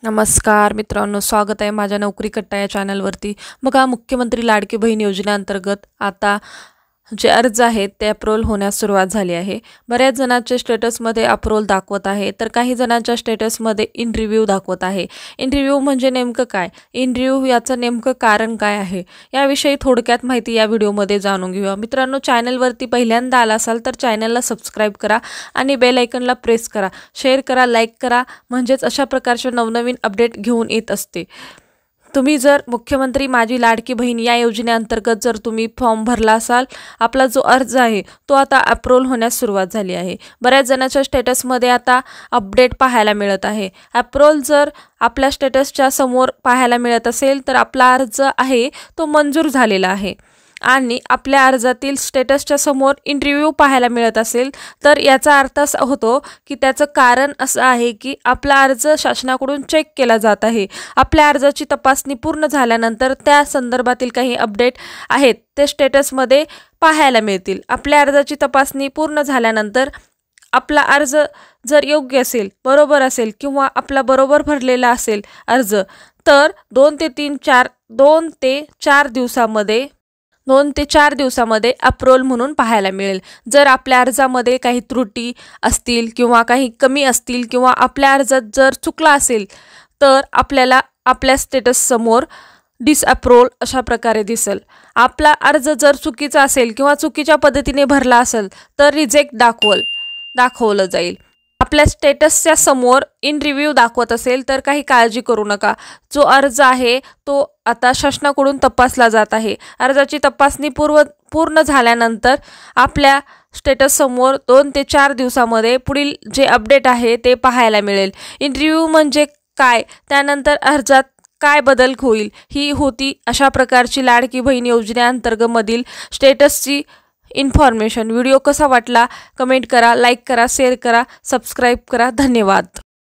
नमस्कार मित्रांनो, स्वागत आहे माझ्या नोकरी कट्टा या चॅनलवरती। बघा, मुख्यमंत्री लाडकी बहीण योजनेअंतर्गत आता जे अर्ज आहेत ते अप्रूव्हल होण्यास सुरुवात झाली आहे। बऱ्याच जणांच्या स्टेटसमध्ये अप्रूव्हल दाखवत आहे, तर काही जणांच्या स्टेटसमध्ये इन रिव्ह्यू दाखवत आहे। इन रिव्ह्यू म्हणजे नेमकं काय, इन रिव्ह्यू याचं नेमकं कारण काय आहे, याविषयी थोडक्यात माहिती या व्हिडिओमध्ये जाणून घेऊया। मित्रांनो, चॅनलवरती पहिल्यांदा आला असाल तर चॅनलला सबस्क्राईब करा आणि बेल आयकनला प्रेस करा, शेअर करा, लाईक करा, म्हणजेच अशा प्रकारचे नवनवीन अपडेट घेऊन येत असते। तुम्ही जर मुख्यमंत्री माझी लाडकी बहीण या योजनेअंतर्गत जर तुम्ही फॉर्म भरला असाल, आपला जो अर्ज आहे तो आता अप्रूव्हल होण्यास सुरुवात झाली आहे। बऱ्याच जणांच्या स्टेटसमध्ये आता अपडेट पाहायला मिळत आहे। अप्रूव्हल जर आपल्या स्टेटसच्या समोर पाहायला मिळत असेल तर आपला अर्ज आहे तो मंजूर झालेला आहे, आणि आपल्या अर्जातील स्टेटसच्या समोर इन रिव्ह्यू पाहायला मिळत असेल तर याचा अर्थ असा होतो की त्याचं कारण असं आहे की आपला अर्ज शासनाकडून चेक केला जात आहे। आपल्या अर्जाची तपासणी पूर्ण झाल्यानंतर त्या संदर्भातील काही अपडेट आहेत ते स्टेटसमध्ये पाहायला मिळतील। आपल्या अर्जाची तपासणी पूर्ण झाल्यानंतर आपला अर्ज जर योग्य असेल, बरोबर असेल किंवा आपला बरोबर भरलेला असेल अर्ज, तर 2 ते 4 दिवसामध्ये अप्रूव्हल म्हणून पाहायला मिळेल। जर आपल्या अर्जामध्ये काही त्रुटी असतील किंवा काही कमी असतील किंवा आपल्या अर्जात जर चुकला असेल तर आपल्याला आपल्या स्टेटस समोर डिसअप्रूव्हल अशा प्रकारे दिसेल। आपला अर्ज जर चुकीचा असेल किंवा चुकीच्या पद्धतीने भरला असेल तर रिजेक्ट दाखवलं जाईल। आपल्या स्टेटसच्या समोर इन रिव्ह्यू दाखवत असेल तर काही काळजी करू नका, जो अर्ज आहे तो आता शासनाकडून तपासला जात आहे। अर्जाची तपासणी पूर्ण झाल्यानंतर आपल्या स्टेटस समोर 2 ते 4 दिवसामध्ये पुढील जे अपडेट आहे ते पाहायला मिळेल। इन रिव्ह्यू म्हणजे काय, त्यानंतर अर्जात काय बदल होईल, ही होती अशा प्रकारची लाडकी बहीण योजनेअंतर्गत मधील स्टेटसची इन्फॉर्मेशन। व्हिडिओ कसा वाटला कमेंट करा, लाईक करा, शेअर करा, सबस्क्राईब करा। धन्यवाद।